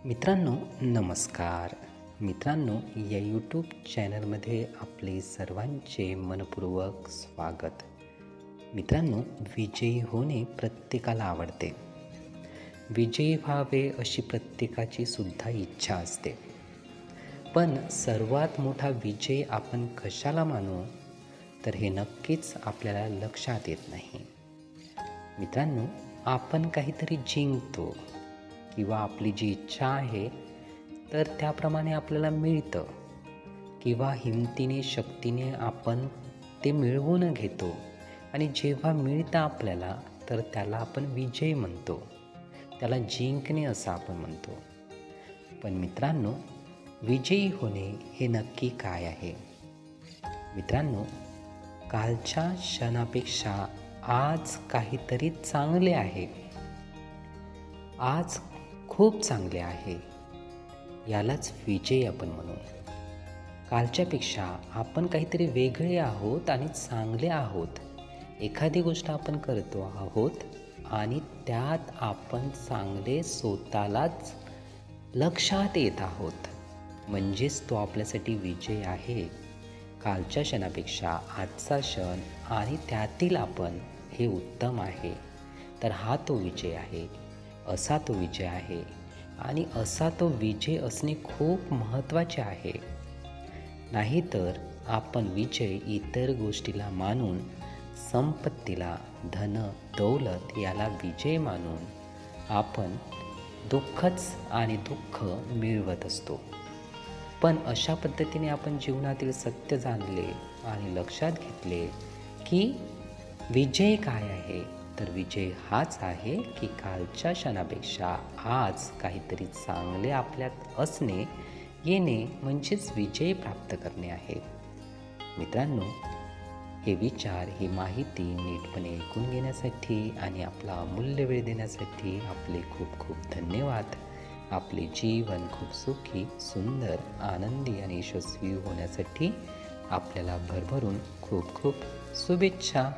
मित्रांनो, नमस्कार. मित्रांनो, या यूट्यूब चॅनलमध्ये आपले सर्वांचे मनपूर्वक स्वागत. मित्रांनो, विजयी होणे प्रत्येकाला आवडते. विजयी व्हावे अशी प्रत्येकाची सुद्धा इच्छा असते. पण सर्वात मोठा विजय आपण कशाला मानू, तर हे नक्कीच आपल्याला लक्षात येत नाही. मित्रांनो, आपण काहीतरी जिंकतो किंवा आपली जी इच्छा आहे तर त्याप्रमाणे आपल्याला मिळतं किंवा हिमतीने शक्तीने आपण ते मिळवून घेतो आणि जेव्हा मिळतं आपल्याला तर त्याला आपण विजय म्हणतो, त्याला जिंकणे असं आपण म्हणतो. पण मित्रांनो, विजयी होणे हे नक्की काय आहे? मित्रांनो, कालच्या क्षणापेक्षा आज काहीतरी चांगले आहे, आज खूप चांगले आहे, यालाच विजय आपण म्हणू. कालच्यापेक्षा आपण काहीतरी वेगळे आहोत आणि चांगले आहोत. एखादी गोष्ट आपण करतो आहोत आणि त्यात आपण चांगले स्वतःलाच लक्षात येत आहोत, म्हणजेच तो आपल्यासाठी विजय आहे. कालच्या क्षणापेक्षा आजचा क्षण आणि त्यातील आपण हे उत्तम आहे, तर हा तो विजय आहे, असा तो विजय आहे. आणि असा तो विजय असणे खूप महत्त्वाचे आहे. नाहीतर आपण विजय इतर गोष्टीला मानून, संपत्तीला, धन दौलत याला विजय मानून आपण दुःखच आणि दुःख मिळवत असतो. पण अशा पद्धतीने आपण जीवनातील सत्य जाणले आणि लक्षात घेतले की विजय काय आहे, तर विजय हाच आहे की कालच्या क्षणापेक्षा आज काहीतरी चांगले आपल्यात असणे, येणे म्हणजेच विजय प्राप्त करणे आहे. मित्रांनो, हे विचार, ही माहिती नीटपणे ऐकून घेण्यासाठी आणि आपला अमूल्य वेळ देण्यासाठी आपले खूप खूप धन्यवाद. आपले जीवन खूप सुखी, सुंदर, आनंदी आणि यशस्वी होण्यासाठी आपल्याला भरभरून खूप खूप शुभेच्छा.